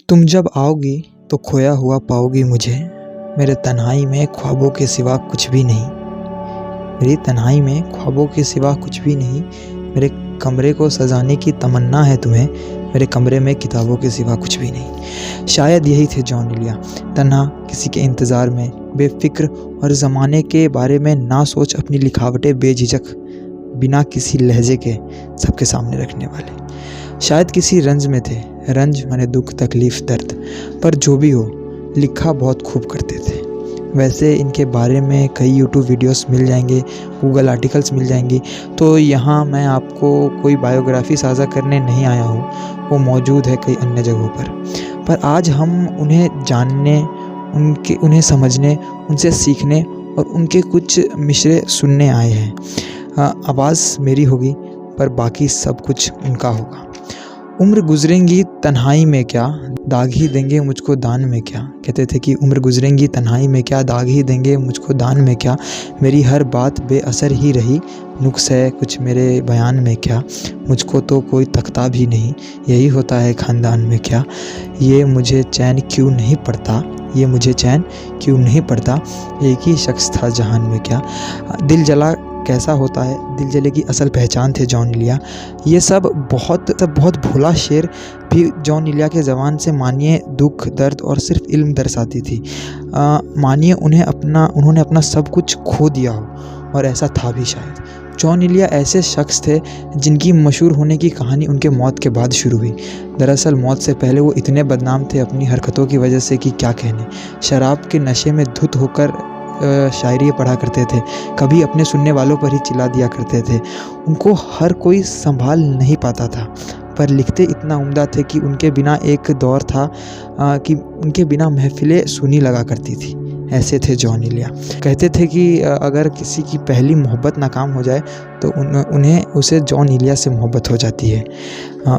तुम जब आओगी तो खोया हुआ पाओगी मुझे। मेरे तन्हाई में ख्वाबों के सिवा कुछ भी नहीं। मेरी तन्हाई में ख्वाबों के सिवा कुछ भी नहीं। मेरे कमरे को सजाने की तमन्ना है तुम्हें। मेरे कमरे में किताबों के सिवा कुछ भी नहीं। शायद यही थे जॉन इलिया, तन्हा किसी के इंतज़ार में, बेफिक्र और ज़माने के बारे में ना सोच अपनी लिखावटें बेझिझक बिना किसी लहजे के सबके सामने रखने वाले। शायद किसी रंज में थे, रंज माने दुख, तकलीफ़, दर्द, पर जो भी हो लिखा बहुत खूब करते थे। वैसे इनके बारे में कई यूट्यूब वीडियोस मिल जाएंगे, गूगल आर्टिकल्स मिल जाएंगी, तो यहाँ मैं आपको कोई बायोग्राफ़ी साझा करने नहीं आया हूँ, वो मौजूद है कई अन्य जगहों पर आज हम उन्हें जानने, उन्हें समझने, उनसे सीखने और उनके कुछ मिसरे सुनने आए हैं। आवाज़ मेरी होगी पर बाकी सब कुछ उनका होगा। उम्र गुजरेंगी तन्हाई में क्या, दाग ही देंगे मुझको दान में क्या। कहते थे कि उम्र गुजरेंगी तन्हाई में क्या, दाग ही देंगे मुझको दान में क्या। मेरी हर बात बेअसर ही रही, नुक्स है कुछ मेरे बयान में क्या। मुझको तो कोई तख्ता भी नहीं, यही होता है ख़ानदान में क्या। ये मुझे चैन क्यों नहीं पड़ता, ये मुझे चैन क्यों नहीं पड़ता। एक ही शख्स था जहान में क्या। दिल जला कैसा होता है, दिल जले की असल पहचान थे जॉन इलिया। ये सब बहुत भोला शेर भी जॉन इलिया के ज़बान से मानिए दुख, दर्द और सिर्फ इल्म दर्शाती थी। मानिए उन्होंने अपना सब कुछ खो दिया हो, और ऐसा था भी शायद। जॉन इलिया ऐसे शख्स थे जिनकी मशहूर होने की कहानी उनके मौत के बाद शुरू हुई। दरअसल मौत से पहले वो इतने बदनाम थे अपनी हरकतों की वजह से कि क्या कहने। शराब के नशे में धुत होकर शायरी पढ़ा करते थे, कभी अपने सुनने वालों पर ही चिल्ला दिया करते थे। उनको हर कोई संभाल नहीं पाता था, पर लिखते इतना उम्दा थे कि उनके बिना एक दौर था कि उनके बिना महफिलें सुनी लगा करती थी। ऐसे थे जॉन इलिया। कहते थे कि अगर किसी की पहली मोहब्बत नाकाम हो जाए तो उसे जॉन इलिया से मोहब्बत हो जाती है।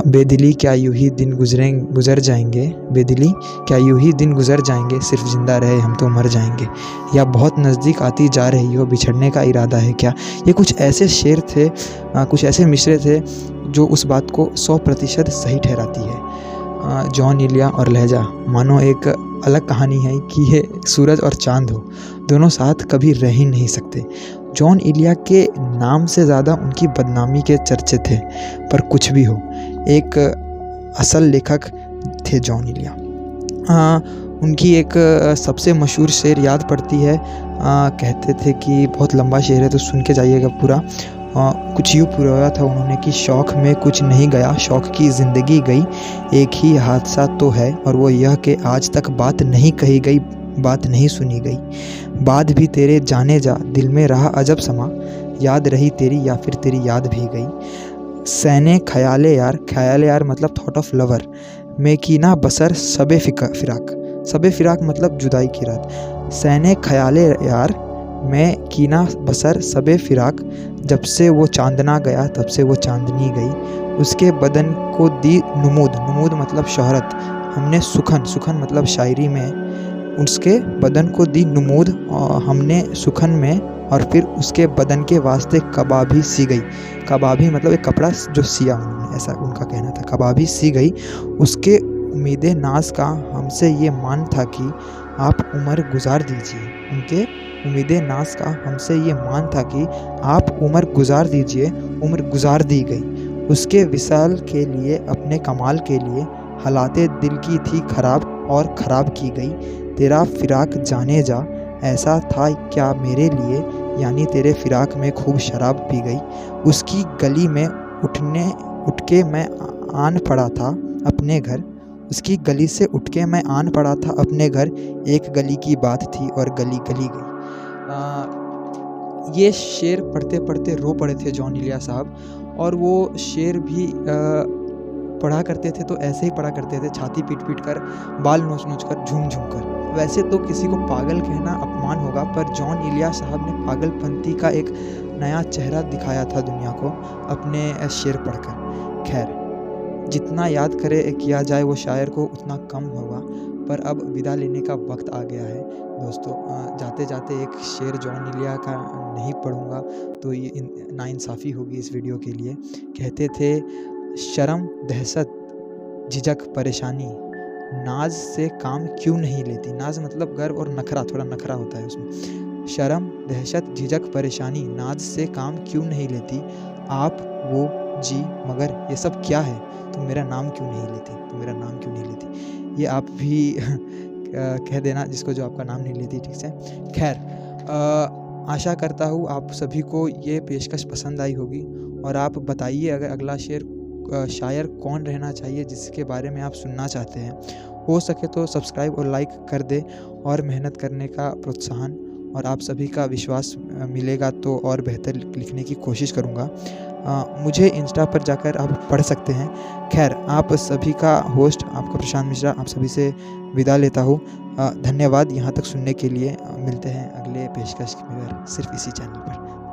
बेदिली क्या यूं ही दिन गुजर जाएंगे, बेदिली क्या यूं ही दिन गुजर जाएंगे, सिर्फ जिंदा रहे हम तो मर जाएंगे। या बहुत नज़दीक आती जा रही हो, बिछड़ने का इरादा है क्या। ये कुछ ऐसे शेर थे, कुछ ऐसे मिसरे थे जो उस बात को 100% सही ठहराती है। जॉन इलिया और लहजा मानो एक अलग कहानी है कि ये सूरज और चाँद हो, दोनों साथ कभी रह ही नहीं सकते। जॉन इलिया के नाम से ज़्यादा उनकी बदनामी के चर्चे थे, पर कुछ भी हो एक असल लेखक थे जॉन इलिया। उनकी एक सबसे मशहूर शेर याद पड़ती है। कहते थे कि बहुत लंबा शेर है तो सुन के जाइएगा पूरा। कुछ यूँ पूरा था उन्होंने कि शौक़ में कुछ नहीं गया, शौक़ की ज़िंदगी गई। एक ही हादसा तो है और वो यह कि आज तक बात नहीं कही गई, बात नहीं सुनी गई। बात भी तेरे जाने जा, दिल में रहा अजब समा, याद रही तेरी या फिर तेरी याद भी गई। सैने ख़याले यार, ख़याले यार मतलब थॉट ऑफ लवर, में की ना बसर सबे फिराक, सबे फिराक मतलब जुदाई की रात। सैने ख़याले यार मैं कीना बसर सबे फिराक, जब से वो चांदना गया तब से वो चांदनी गई। उसके बदन को दी नुमूद, नुमूद मतलब शोहरत, हमने सुखन, सुखन मतलब शायरी में। उसके बदन को दी नुमूद हमने सुखन में, और फिर उसके बदन के वास्ते कबाभी सी गई। कबाभी मतलब एक कपड़ा जो सिया उन्होंने, ऐसा उनका कहना था, कबाभी सी गई। उसके उम्मीदें नाज का हमसे ये मान था कि आप उम्र गुजार दीजिए। उनके उम्मीदें नाज का हमसे ये मान था कि आप उम्र गुजार दीजिए, उम्र गुजार दी गई। उसके विसाल के लिए, अपने कमाल के लिए, हालाते दिल की थी खराब और ख़राब की गई। तेरा फिराक जाने जा, ऐसा था क्या मेरे लिए, यानी तेरे फिराक में खूब शराब पी गई। उसकी गली में उठ के मैं आन पड़ा था अपने घर, उसकी गली से उठ के मैं आन पड़ा था अपने घर। एक गली की बात थी और गली गली गई। ये शेर पढ़ते पढ़ते रो पड़े थे जॉन इलिया साहब, और वो शेर भी पढ़ा करते थे तो ऐसे ही पढ़ा करते थे, छाती पीट पीट कर, बाल नोच नोच कर, झूम झूम कर। वैसे तो किसी को पागल कहना अपमान होगा, पर जॉन इलिया साहब ने पागलपंती का एक नया चेहरा दिखाया था दुनिया को अपने शेर पढ़कर। खैर, जितना याद किया जाए वो शायर को उतना कम होगा, पर अब विदा लेने का वक्त आ गया है दोस्तों। जाते जाते एक शेर जॉन इलिया का नहीं पढ़ूँगा तो ये नाइंसाफ़ी होगी इस वीडियो के लिए। कहते थे, शर्म, दहशत, झिझक, परेशानी, नाज से काम क्यों नहीं लेती। नाज मतलब गर्व और नखरा, थोड़ा नखरा होता है उसमें। शर्म, दहशत, झिझक, परेशानी, नाज से काम क्यों नहीं लेती। आप, वो, जी, मगर ये सब क्या है। तुम मेरा नाम क्यों नहीं लेती, तुम मेरा नाम क्यों नहीं लेती। ये आप भी कह देना जिसको जो आपका नाम नहीं लेती, ठीक से। खैर, आशा करता हूँ आप सभी को ये पेशकश पसंद आई होगी और आप बताइए अगर अगला शायर कौन रहना चाहिए जिसके बारे में आप सुनना चाहते हैं। हो सके तो सब्सक्राइब और लाइक कर दें और मेहनत करने का प्रोत्साहन और आप सभी का विश्वास मिलेगा तो और बेहतर लिखने की कोशिश करूँगा। मुझे इंस्टा पर जाकर आप पढ़ सकते हैं। खैर, आप सभी का होस्ट आपका प्रशांत मिश्रा आप सभी से विदा लेता हूँ। धन्यवाद यहाँ तक सुनने के लिए। मिलते हैं अगले पेशकश में सिर्फ इसी चैनल पर।